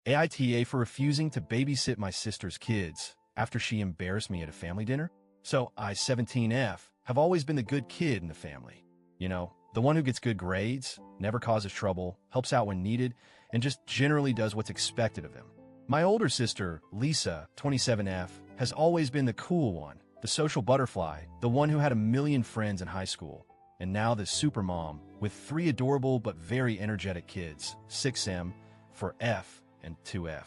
AITA for refusing to babysit my sister's kids after she embarrassed me at a family dinner. So I, 17F, have always been the good kid in the family. You know, the one who gets good grades, never causes trouble, helps out when needed, and just generally does what's expected of him. My older sister, Lisa, 27F, has always been the cool one, the social butterfly, the one who had a million friends in high school, and now the supermom with 3 adorable but very energetic kids, 6M for F and 2F.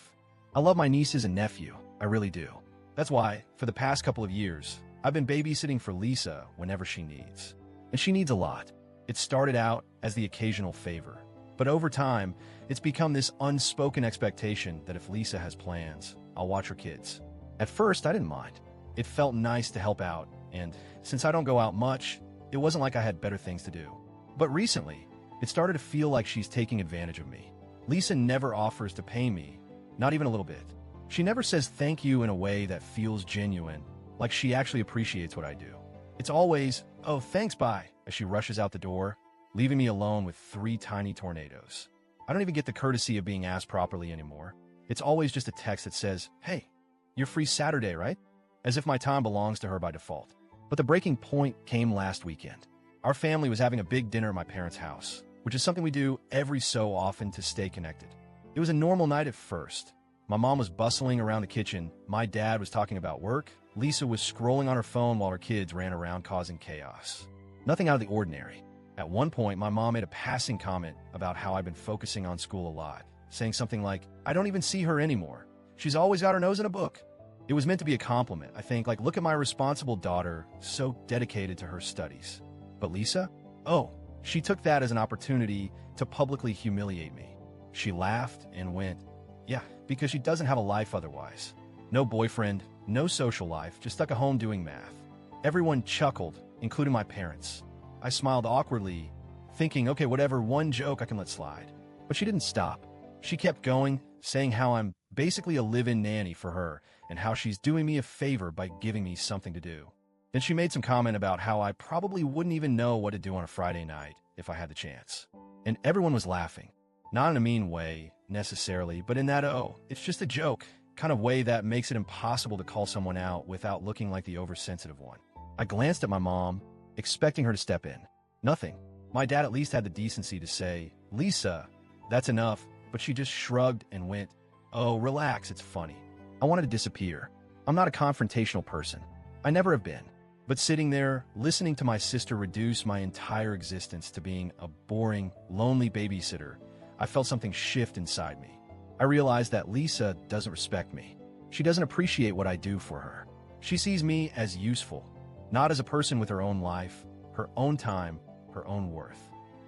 I love my nieces and nephew, I really do. That's why, for the past couple of years, I've been babysitting for Lisa whenever she needs. And she needs a lot. It started out as the occasional favor, but over time, it's become this unspoken expectation that if Lisa has plans, I'll watch her kids. At first, I didn't mind. It felt nice to help out, and since I don't go out much, it wasn't like I had better things to do. But recently, it started to feel like she's taking advantage of me. Lisa never offers to pay me, not even a little bit. She never says thank you in a way that feels genuine, like she actually appreciates what I do. It's always, oh, thanks, bye, as she rushes out the door, leaving me alone with 3 tiny tornadoes. I don't even get the courtesy of being asked properly anymore. It's always just a text that says, hey, you're free Saturday, right? As if my time belongs to her by default. But the breaking point came last weekend. Our family was having a big dinner at my parents' house, which is something we do every so often to stay connected. It was a normal night at first. My mom was bustling around the kitchen, my dad was talking about work, Lisa was scrolling on her phone while her kids ran around causing chaos. Nothing out of the ordinary. At one point, my mom made a passing comment about how I've been focusing on school a lot, saying something like, I don't even see her anymore. She's always got her nose in a book. It was meant to be a compliment, I think, like, look at my responsible daughter, so dedicated to her studies. But Lisa? Oh, she took that as an opportunity to publicly humiliate me. She laughed and went, yeah, because she doesn't have a life otherwise. No boyfriend, no social life, just stuck at home doing math. Everyone chuckled, including my parents. I smiled awkwardly, thinking, okay, whatever, one joke I can let slide. But she didn't stop. She kept going, saying how I'm basically a live-in nanny for her and how she's doing me a favor by giving me something to do. Then she made some comment about how I probably wouldn't even know what to do on a Friday night if I had the chance. And everyone was laughing. Not in a mean way, necessarily, but in that, oh, it's just a joke, kind of way that makes it impossible to call someone out without looking like the oversensitive one. I glanced at my mom, expecting her to step in. Nothing. My dad at least had the decency to say, Lisa, that's enough, but she just shrugged and went, oh, relax, it's funny. I wanted to disappear. I'm not a confrontational person. I never have been. But sitting there, listening to my sister reduce my entire existence to being a boring, lonely babysitter, I felt something shift inside me. I realized that Lisa doesn't respect me. She doesn't appreciate what I do for her. She sees me as useful, not as a person with her own life, her own time, her own worth.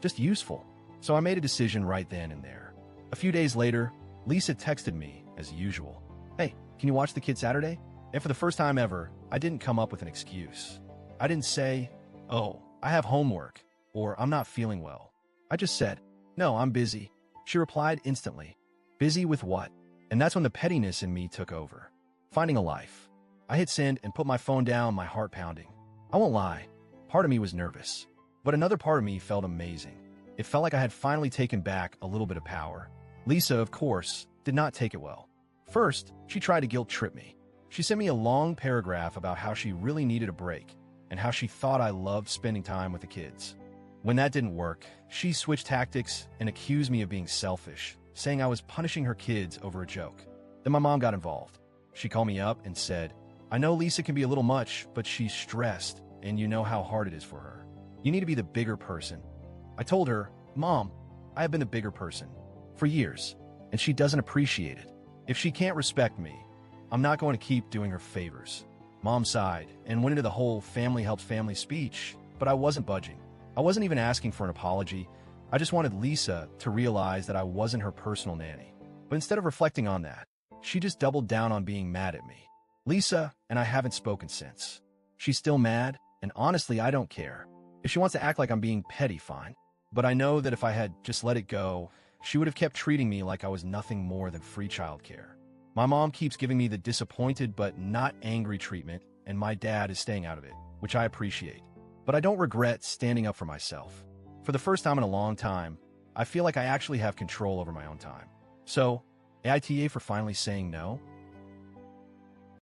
Just useful. So I made a decision right then and there. A few days later, Lisa texted me, as usual. Hey, can you watch the kid Saturday? And for the first time ever, I didn't come up with an excuse. I didn't say, oh, I have homework, or I'm not feeling well. I just said, no, I'm busy. She replied instantly, busy with what? And that's when the pettiness in me took over. Finding a life. I hit send and put my phone down, my heart pounding. I won't lie, part of me was nervous, but another part of me felt amazing. It felt like I had finally taken back a little bit of power. Lisa, of course, did not take it well. First, she tried to guilt trip me. She sent me a long paragraph about how she really needed a break and how she thought I loved spending time with the kids. When that didn't work, she switched tactics and accused me of being selfish, saying I was punishing her kids over a joke. Then my mom got involved. She called me up and said, I know Lisa can be a little much, but she's stressed and you know how hard it is for her. You need to be the bigger person. I told her, Mom, I have been the bigger person for years, and she doesn't appreciate it. If she can't respect me, I'm not going to keep doing her favors. Mom sighed and went into the whole family helps family speech, but I wasn't budging. I wasn't even asking for an apology. I just wanted Lisa to realize that I wasn't her personal nanny. But instead of reflecting on that, she just doubled down on being mad at me. Lisa and I haven't spoken since. She's still mad, and honestly, I don't care. If she wants to act like I'm being petty, fine. But I know that if I had just let it go, she would have kept treating me like I was nothing more than free childcare. My mom keeps giving me the disappointed but not angry treatment, and my dad is staying out of it, which I appreciate. But I don't regret standing up for myself. For the first time in a long time, I feel like I actually have control over my own time. So, AITA for finally saying no.